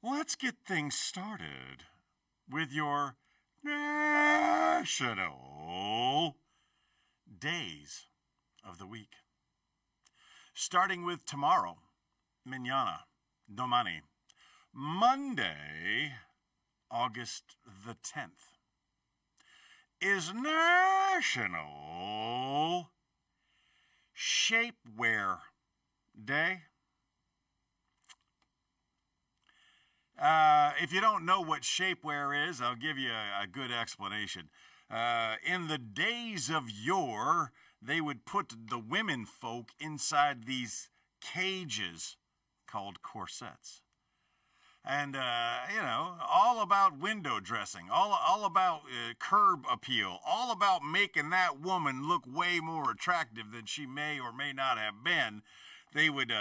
Let's get things started with your national days of the week. Starting with tomorrow, mañana, domani, Monday, August the 10th, is National Shapewear Day. If you don't know what shapewear is, I'll give you a good explanation. In the days of yore, they would put the women folk inside these cages called corsets. And, all about window dressing, all about curb appeal, all about making that woman look way more attractive than she may or may not have been. They would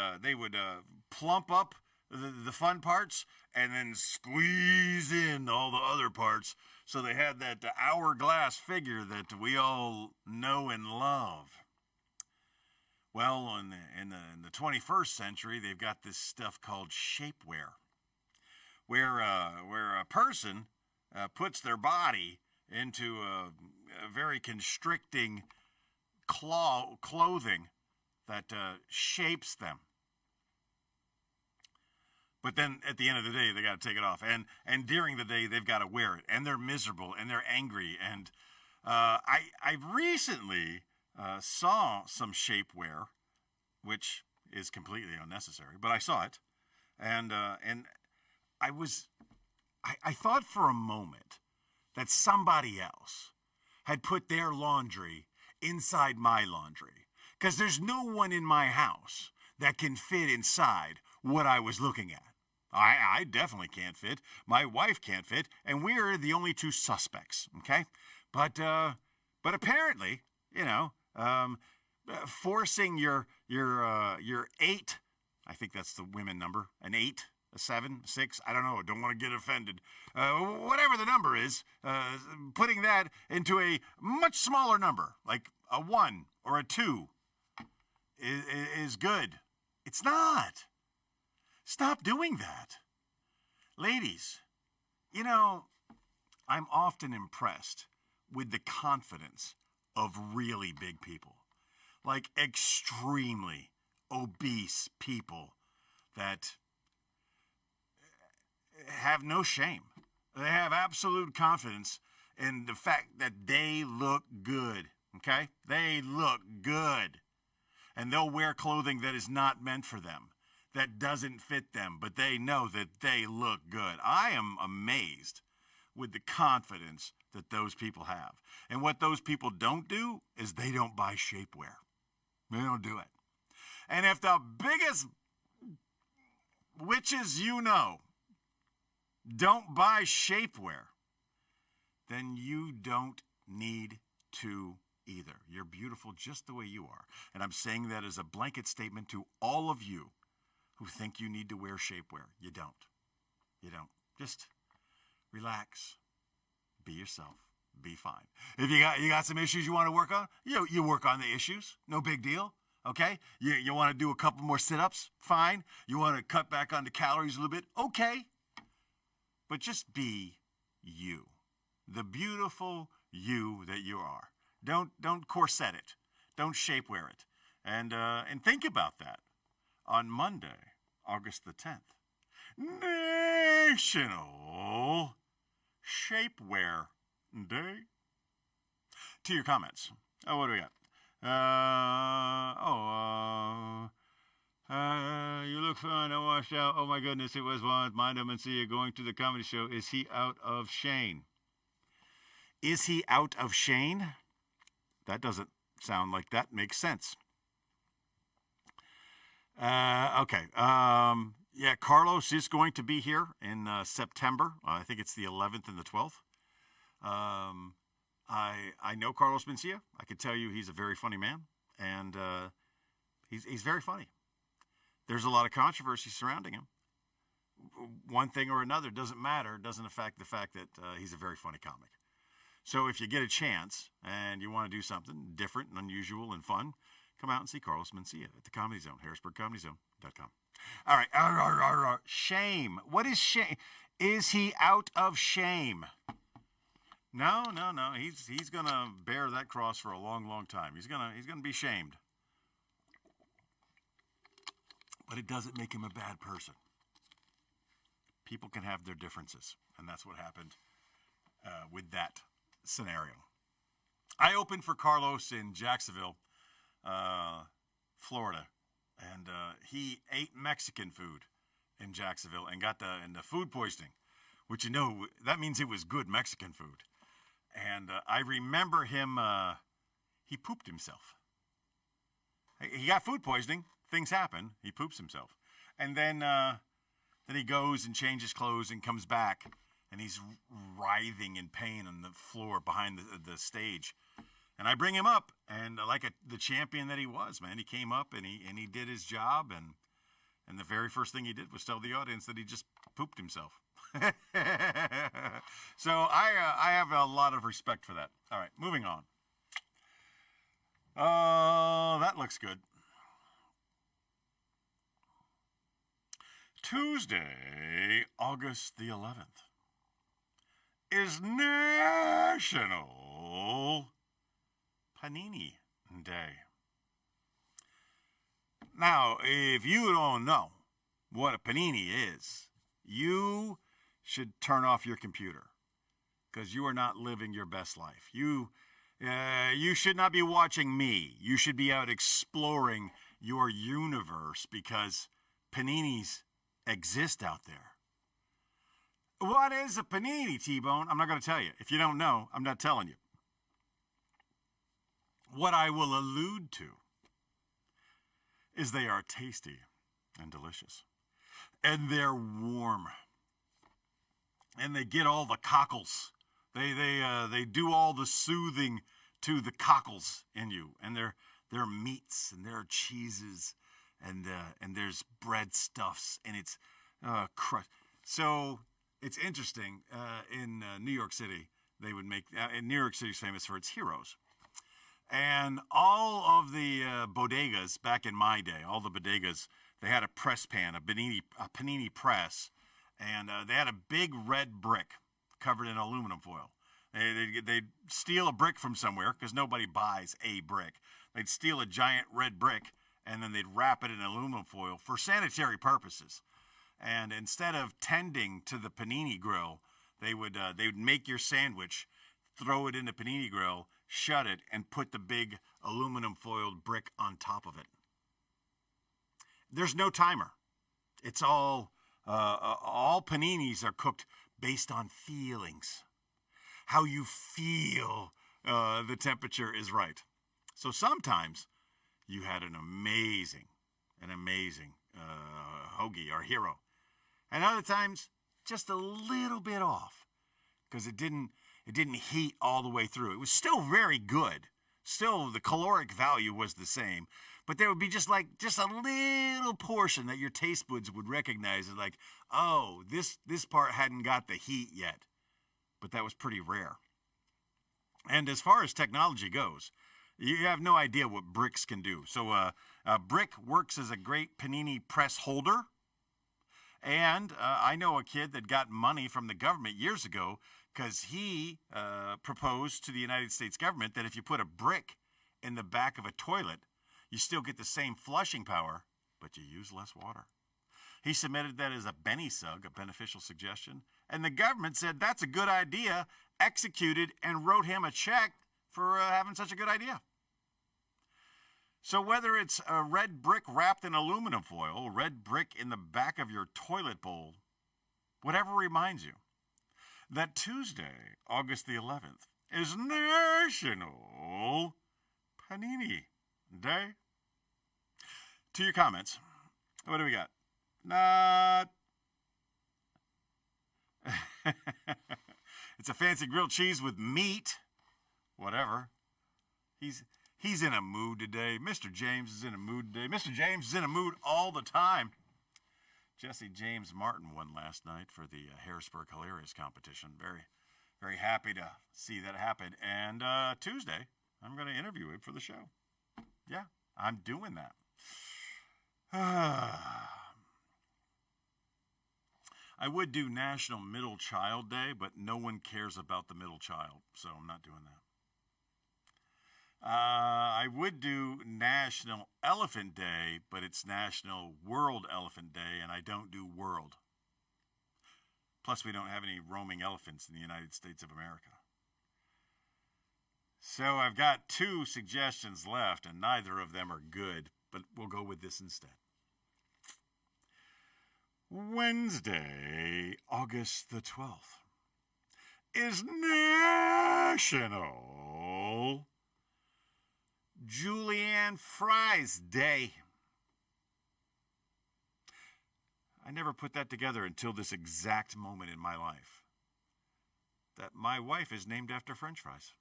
plump up the fun parts and then squeeze in all the other parts so they had that hourglass figure that we all know and love. Well, in the 21st century, they've got this stuff called shapewear, where a person puts their body into a very constricting clothing that shapes them. But then at the end of the day, they got to take it off. And during the day, they've got to wear it. And they're miserable and they're angry. And I recently saw some shapewear, which is completely unnecessary, but I saw it. And I thought for a moment that somebody else had put their laundry inside my laundry. Because there's no one in my house that can fit inside what I was looking at. I definitely can't fit. My wife can't fit, and we're the only two suspects. Okay, but apparently, forcing your 8, I think that's the women number, an 8, a 7, 6, I don't know. Don't want to get offended. Whatever the number is, putting that into a much smaller number, like a 1 or a 2, is good. It's not. Stop doing that. Ladies, I'm often impressed with the confidence of really big people, like extremely obese people that have no shame. They have absolute confidence in the fact that they look good, okay? They look good. And they'll wear clothing that is not meant for them, that doesn't fit them, but they know that they look good. I am amazed with the confidence that those people have. And what those people don't do is they don't buy shapewear. They don't do it. And if the biggest witches don't buy shapewear, then you don't need to either. You're beautiful just the way you are. And I'm saying that as a blanket statement to all of you who think you need to wear shapewear. You don't. You don't. Just relax. Be yourself. Be fine. If you got some issues you want to work on, you work on the issues. No big deal. Okay? You want to do a couple more sit-ups? Fine. You want to cut back on the calories a little bit? Okay. But just be you. The beautiful you that you are. Don't corset it. Don't shapewear it. And think about that. On Monday, August the 10th, National Shapewear Day. To your comments. Oh, what do we got? You look fine. I washed out. Oh my goodness, it was one. Mind him and see you going to the comedy show. Is he out of Shane? Is he out of Shane? That doesn't sound like that makes sense. Okay. Yeah, Carlos is going to be here in September. I think it's the 11th and the 12th. I know Carlos Mencia. I can tell you he's a very funny man, and he's very funny. There's a lot of controversy surrounding him. One thing or another doesn't matter. It doesn't affect the fact that he's a very funny comic. So if you get a chance and you want to do something different and unusual and fun, come out and see Carlos Mencia at the Comedy Zone, HarrisburgComedyZone.com. All right. Arr, arr, arr, arr. Shame. What is shame? Is he out of shame? No, no, no. He's gonna bear that cross for a long, long time. He's gonna be shamed. But it doesn't make him a bad person. People can have their differences, and that's what happened with that scenario. I opened for Carlos in Jacksonville, Florida, and he ate Mexican food in Jacksonville and got the food poisoning, which that means it was good Mexican food. And I remember him. He pooped himself. He got food poisoning. Things happen. He poops himself, and then he goes and changes clothes and comes back, and he's writhing in pain on the floor behind the stage. And I bring him up, and the champion that he was, man, he came up and he did his job, and the very first thing he did was tell the audience that he just pooped himself. So I have a lot of respect for that. All right, moving on. That looks good. Tuesday, August the 11th, is National Panini Day. Now, if you don't know what a panini is, you should turn off your computer because you are not living your best life. You should not be watching me. You should be out exploring your universe because paninis exist out there. What is a panini, T-Bone? I'm not going to tell you. If you don't know, I'm not telling you. What I will allude to is they are tasty and delicious. And they're warm. And they get all the cockles. They do all the soothing to the cockles in you. And they're meats and they're cheeses and there's bread stuffs and it's crust. So it's interesting. In New York City, they would make. And New York City is famous for its heroes. And all of the bodegas back in my day, all the bodegas, they had a press pan, a panini press, and they had a big red brick covered in aluminum foil. They'd steal a brick from somewhere because nobody buys a brick. They'd steal a giant red brick, and then they'd wrap it in aluminum foil for sanitary purposes. And instead of tending to the panini grill, they would make your sandwich, throw it in the panini grill, shut it, and put the big aluminum foiled brick on top of it. There's no timer. It's all paninis are cooked based on feelings. How you feel the temperature is right. So sometimes you had an amazing hoagie or hero. And other times, just a little bit off because it didn't heat all the way through. It was still very good. Still, the caloric value was the same. But there would be just a little portion that your taste buds would recognize as like, oh, this part hadn't got the heat yet. But that was pretty rare. And as far as technology goes, you have no idea what bricks can do. So a brick works as a great panini press holder. And I know a kid that got money from the government years ago because he proposed to the United States government that if you put a brick in the back of a toilet, you still get the same flushing power, but you use less water. He submitted that as a Benny-sug, a beneficial suggestion, and the government said that's a good idea, executed, and wrote him a check for having such a good idea. So whether it's a red brick wrapped in aluminum foil, red brick in the back of your toilet bowl, whatever reminds you that Tuesday, August the 11th, is National Panini Day. To your comments, what do we got? It's a fancy grilled cheese with meat. Whatever. He's in a mood today. Mr. James is in a mood today. Mr. James is in a mood all the time. Jesse James Martin won last night for the Harrisburg Hilarious competition. Very, very happy to see that happen. And Tuesday, I'm going to interview him for the show. Yeah, I'm doing that. I would do National Middle Child Day, but no one cares about the middle child, so I'm not doing that. I would do National Elephant Day, but it's National World Elephant Day, and I don't do world. Plus, we don't have any roaming elephants in the United States of America. So I've got 2 suggestions left, and neither of them are good, but we'll go with this instead. Wednesday, August the 12th, is National Julienne Fries Day. I never put that together until this exact moment in my life. That my wife is named after French fries.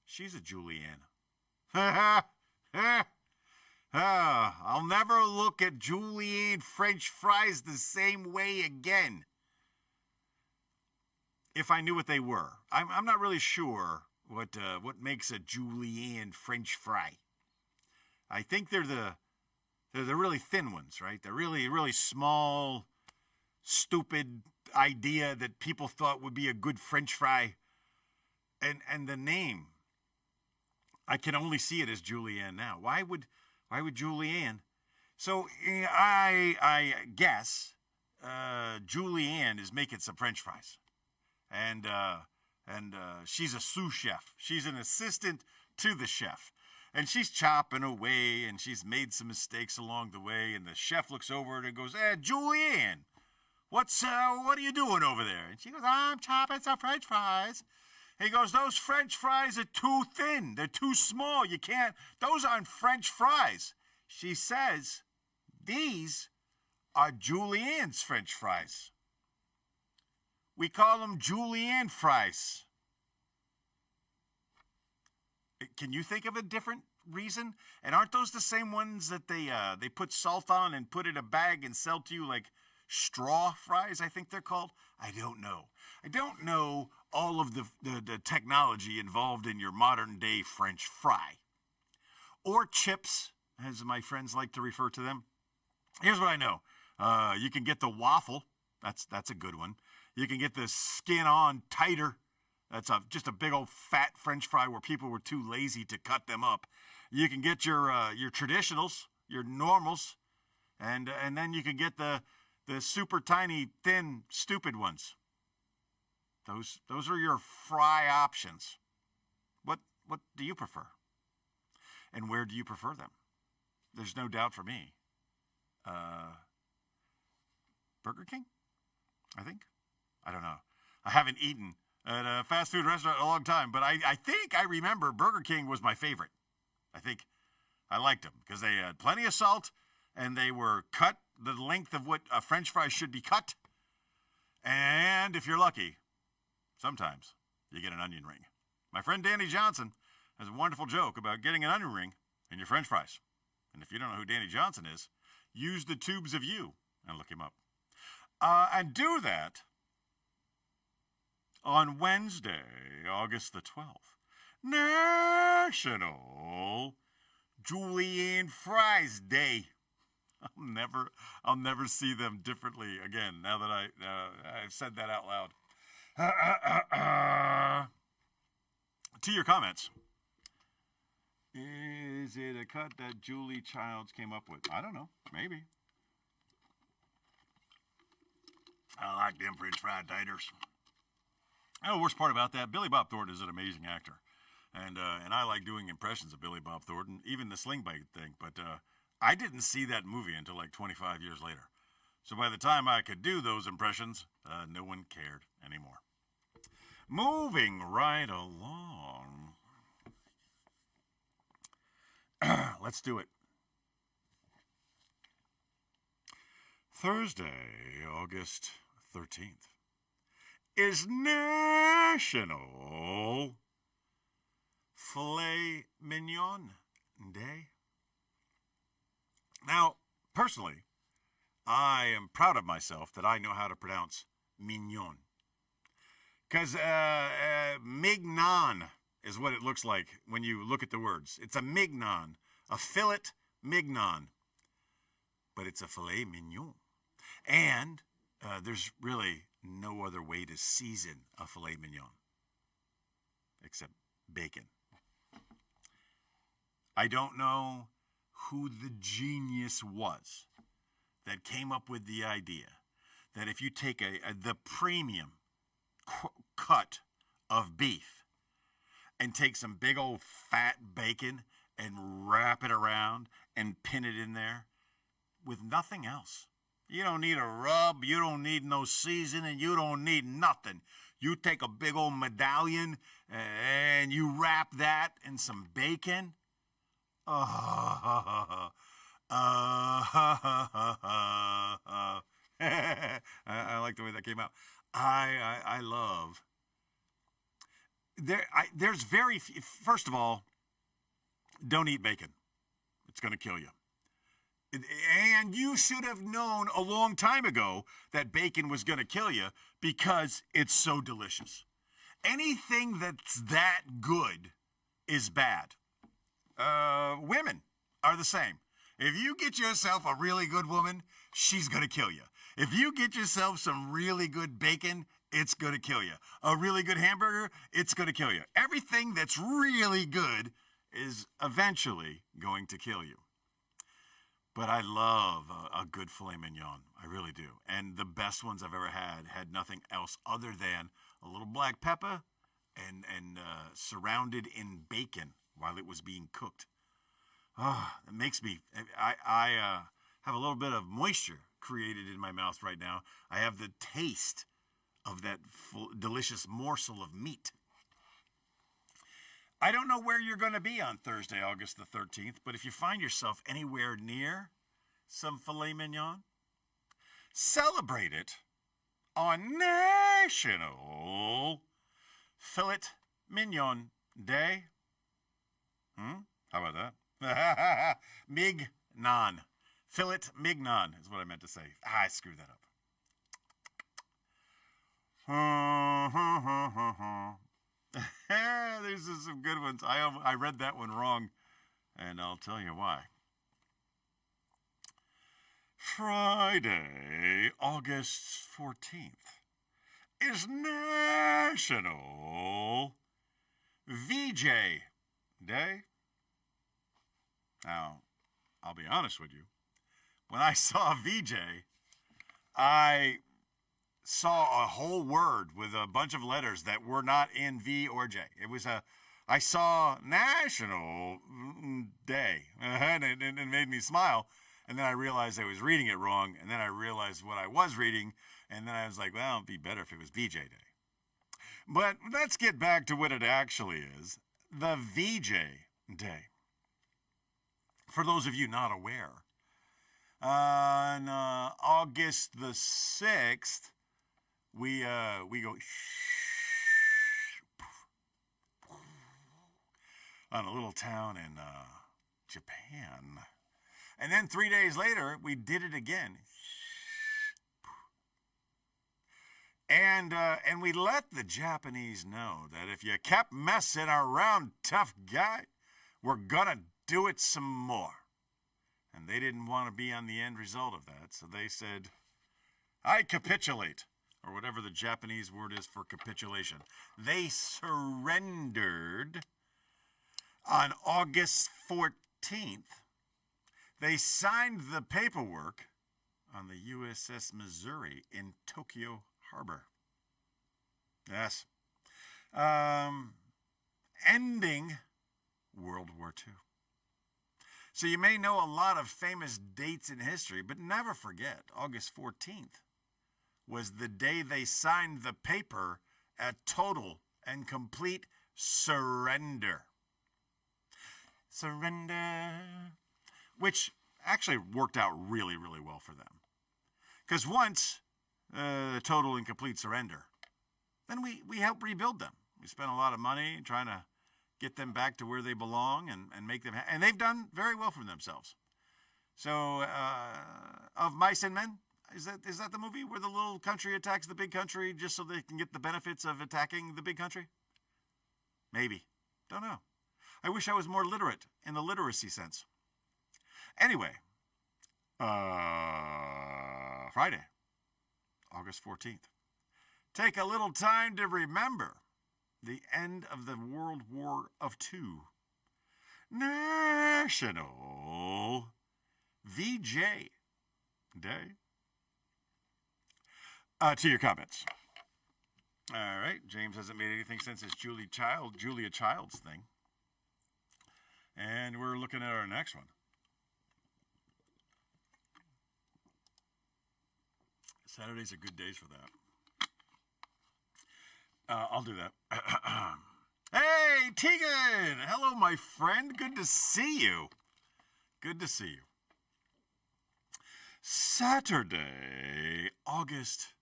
She's a Julienne. I'll never look at Julienne French fries the same way again. If I knew what they were. I'm not really sure what makes a Julienne French fry. I think they're the really thin ones, right? They're really, really small, stupid idea that people thought would be a good French fry. And the name, I can only see it as Julienne now. Why would Julienne? So I guess Julienne is making some French fries. And she's a sous chef. She's an assistant to the chef. And she's chopping away, and she's made some mistakes along the way. And the chef looks over and goes, "Hey, Julienne, what are you doing over there?" And she goes, "I'm chopping some French fries." He goes, "Those French fries are too thin. They're too small. You can't. Those aren't French fries." She says, "These are Julienne's French fries. We call them Julienne fries." Can you think of a different reason? And aren't those the same ones that they put salt on and put in a bag and sell to you like straw fries, I think they're called? I don't know. I don't know all of the technology involved in your modern day French fry. Or chips, as my friends like to refer to them. Here's what I know. You can get the waffle. That's a good one. You can get the skin-on titer. That's just a big old fat French fry where people were too lazy to cut them up. You can get your traditionals, your normals, and then you can get the super tiny, thin, stupid ones. Those are your fry options. What do you prefer? And where do you prefer them? There's no doubt for me. Burger King, I think. I don't know. I haven't eaten at a fast food restaurant in a long time, but I think I remember Burger King was my favorite. I think I liked them because they had plenty of salt and they were cut the length of what a French fry should be cut. And if you're lucky, sometimes you get an onion ring. My friend Danny Johnson has a wonderful joke about getting an onion ring in your French fries. And if you don't know who Danny Johnson is, use the tubes of you and look him up. And do that on Wednesday, August the 12th, National Julienne Fries Day. I'll never see them differently again now that I've said that out loud. To your comments. Is it a cut that Julie Childs came up with? I don't know. Maybe. I like them French fried taters. The worst part about that, Billy Bob Thornton is an amazing actor. And I like doing impressions of Billy Bob Thornton, even the sling bite thing. But I didn't see that movie until like 25 years later. So by the time I could do those impressions, no one cared anymore. Moving right along. Let's do it. Thursday, August 13th, is National Filet Mignon Day. Now, personally, I am proud of myself that I know how to pronounce mignon. Because mignon is what it looks like when you look at the words. It's a mignon, a fillet mignon. But it's a filet mignon. And there's really no other way to season a filet mignon except bacon. I don't know who the genius was that came up with the idea that if you take the premium cut of beef and take some big old fat bacon and wrap it around and pin it in there with nothing else. You don't need a rub, you don't need no seasoning, you don't need nothing. You take a big old medallion and you wrap that in some bacon. I like the way that came out. I love. There's very few, first of all, don't eat bacon. It's going to kill you. And you should have known a long time ago that bacon was going to kill you because it's so delicious. Anything that's that good is bad. Women are the same. If you get yourself a really good woman, she's going to kill you. If you get yourself some really good bacon, it's going to kill you. A really good hamburger, it's going to kill you. Everything that's really good is eventually going to kill you. But I love a good filet mignon. I really do. And the best ones I've ever had nothing else other than a little black pepper and surrounded in bacon while it was being cooked. It makes me, I have a little bit of moisture created in my mouth right now. I have the taste of that delicious morsel of meat. I don't know where you're going to be on Thursday, August the 13th, but if you find yourself anywhere near some filet mignon, celebrate it on National Filet Mignon Day. How about that? Mignon. Filet mignon is what I meant to say. I screwed that up. There's some good ones. I read that one wrong, and I'll tell you why. Friday, August 14th is National VJ Day. Now, I'll be honest with you. When I saw VJ, I saw a whole word with a bunch of letters that were not in V or J. I saw National Day, and it made me smile. And then I realized I was reading it wrong, and then I realized what I was reading, and then I was like, well, it'd be better if it was VJ Day. But let's get back to what it actually is, the VJ Day. For those of you not aware, on August the 6th, we go on a little town in Japan. And then 3 days later, we did it again. And we let the Japanese know that if you kept messing around, tough guy, we're gonna do it some more. And they didn't want to be on the end result of that, so they said, I capitulate, or whatever the Japanese word is for capitulation. They surrendered on August 14th. They signed the paperwork on the USS Missouri in Tokyo Harbor. Yes. Ending World War II. So you may know a lot of famous dates in history, but never forget, August 14th was the day they signed the paper at total and complete surrender. Surrender. Which actually worked out really, really well for them. Because once total and complete surrender, then we helped rebuild them. We spent a lot of money trying to get them back to where they belong and make them, and they've done very well for themselves. So, Of Mice and Men, is that the movie where the little country attacks the big country just so they can get the benefits of attacking the big country? Maybe. Don't know. I wish I was more literate in the literacy sense. Anyway, Friday, August 14th. Take a little time to remember the end of the World War of II. National VJ Day. To your comments. All right. James hasn't made anything since his Julia Childs thing. And we're looking at our next one. Saturdays are good days for that. I'll do that. Hey, Tegan! Hello, my friend. Good to see you. Good to see you. Saturday, August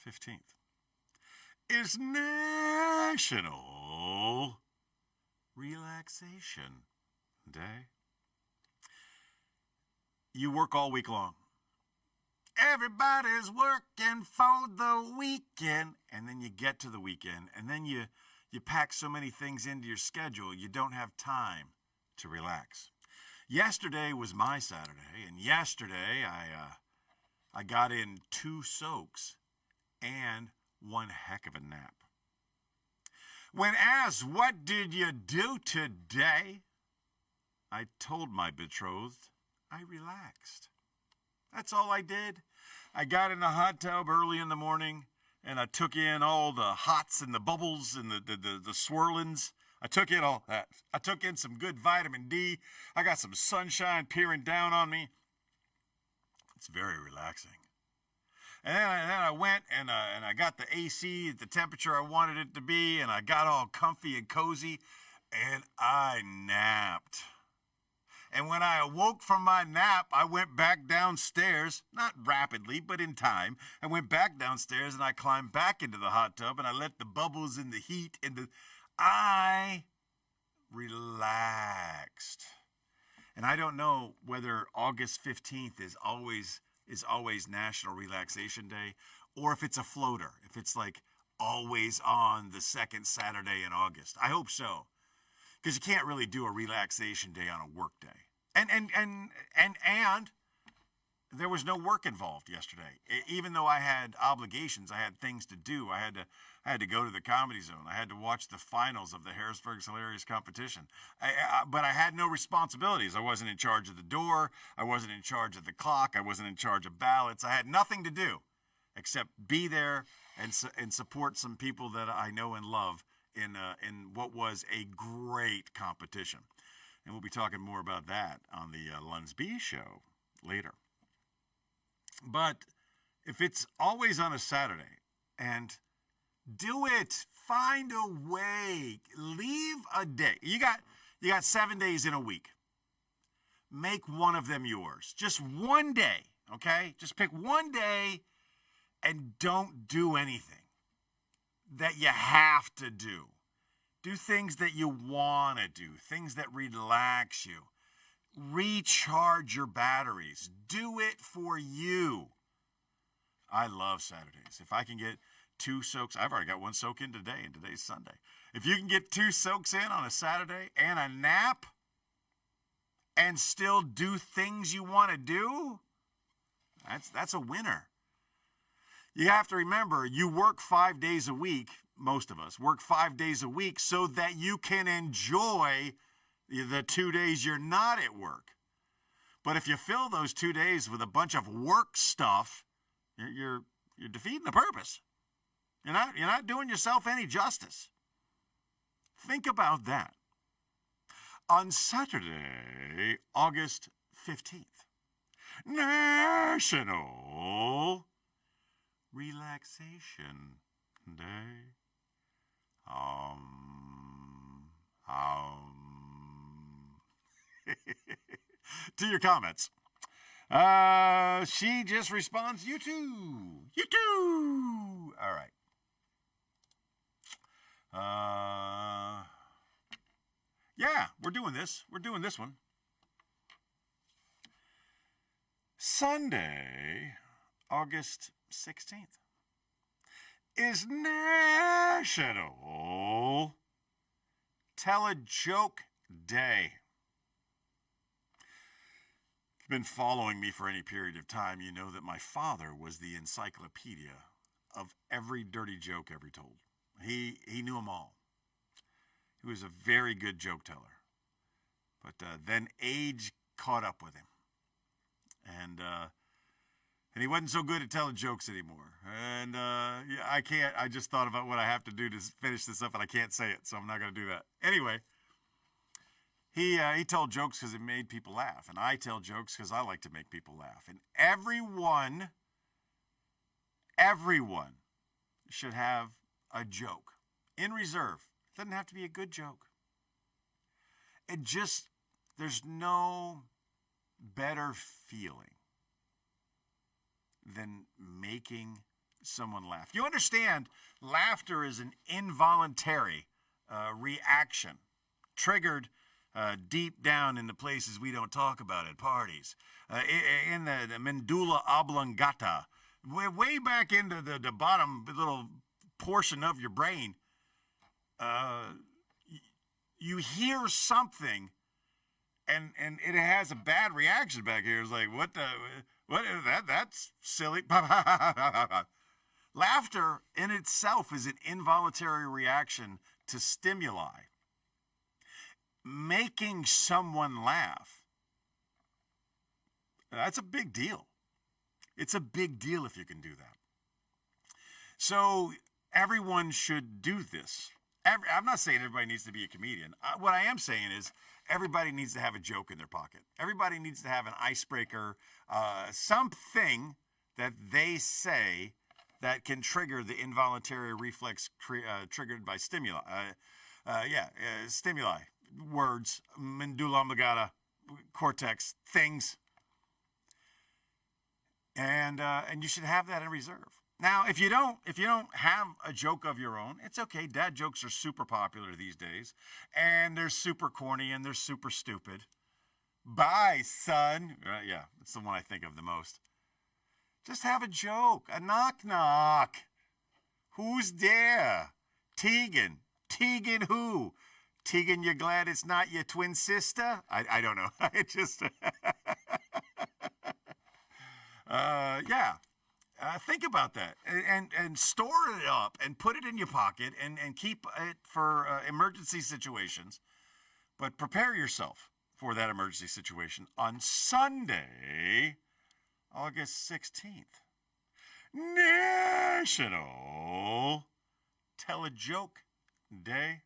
15th, is National Relaxation Day. You work all week long. Everybody's working for the weekend. And then you get to the weekend, and then you pack so many things into your schedule, you don't have time to relax. Yesterday was my Saturday, and yesterday I got in 2 soaks and one heck of a nap. When asked, what did you do today? I told my betrothed I relaxed. That's all I did. I got in the hot tub early in the morning, and I took in all the hots and the bubbles and the swirlings. I took in all that. I took in some good vitamin D. I got some sunshine peering down on me. It's very relaxing. And then I went and I got the AC at the temperature I wanted it to be, and I got all comfy and cozy, and I napped. And when I awoke from my nap, I went back downstairs, not rapidly, but in time. I went back downstairs and I climbed back into the hot tub and I let the bubbles and the heat and I relaxed. And I don't know whether August 15th is always National Relaxation Day, or if it's a floater, if it's like always on the second Saturday in August. I hope so. Because you can't really do a relaxation day on a work day. And there was no work involved yesterday. Even though I had obligations, I had things to do. I had to go to the Comedy Zone. I had to watch the finals of the Harrisburg's Hilarious Competition. But I had no responsibilities. I wasn't in charge of the door. I wasn't in charge of the clock. I wasn't in charge of ballots. I had nothing to do except be there and support some people that I know and love in what was a great competition. And we'll be talking more about that on the Lunsby show later. But if it's always on a Saturday, and do it, find a way, leave a day. You got 7 days in a week. Make one of them yours. Just one day, okay? Just pick one day and don't do anything that you have to do. Do things that you want to do, things that relax you. Recharge your batteries. Do it for you. I love Saturdays. If I can get 2 soaks, I've already got 1 soak in today, and today's Sunday. If you can get 2 soaks in on a Saturday and a nap and still do things you want to do, that's a winner. You have to remember, you work 5 days a week. Most of us work 5 days a week so that you can enjoy the 2 days you're not at work. But if you fill those 2 days with a bunch of work stuff, you're defeating the purpose. You're not doing yourself any justice. Think about that. On Saturday, August 15th, National Relaxation Day. To your comments. She just responds, you too. You too. All right. Yeah, we're doing this. We're doing this one. Sunday, August 16th, is National Tell a Joke Day. been following me for any period of time, you know that my father was the encyclopedia of every dirty joke ever told. He knew them all. He was a very good joke teller. But then age caught up with him. And he wasn't so good at telling jokes anymore. And yeah, I can't, I just thought about what I have to do to finish this up, and I can't say it, so I'm not going to do that. Anyway, he told jokes because it made people laugh, and I tell jokes because I like to make people laugh. And everyone should have a joke in reserve. It doesn't have to be a good joke. There's no better feeling than making someone laugh. You understand, laughter is an involuntary reaction, triggered deep down in the places we don't talk about at parties, in the medulla oblongata, way back into the bottom little portion of your brain. You hear something, and it has a bad reaction back here. It's like, what is that? That's silly. Laughter in itself is an involuntary reaction to stimuli. Making someone laugh, that's a big deal. It's a big deal if you can do that. So everyone should do this. I'm not saying everybody needs to be a comedian. What I am saying is everybody needs to have a joke in their pocket. Everybody needs to have an icebreaker, something that they say that can trigger the involuntary reflex triggered by stimuli. Stimuli, words, medulla oblongata, cortex, things. And you should have that in reserve. Now, if you don't have a joke of your own, it's okay. Dad jokes are super popular these days, and they're super corny and they're super stupid. Bye, son. Yeah, it's the one I think of the most. Just have a joke. A knock knock. Who's there? Tegan. Tegan who? Tegan, you're glad it's not your twin sister? I don't know. It just yeah. Think about that and store it up and put it in your pocket and keep it for emergency situations. But prepare yourself for that emergency situation on Sunday, August 16th. National Tell a Joke Day.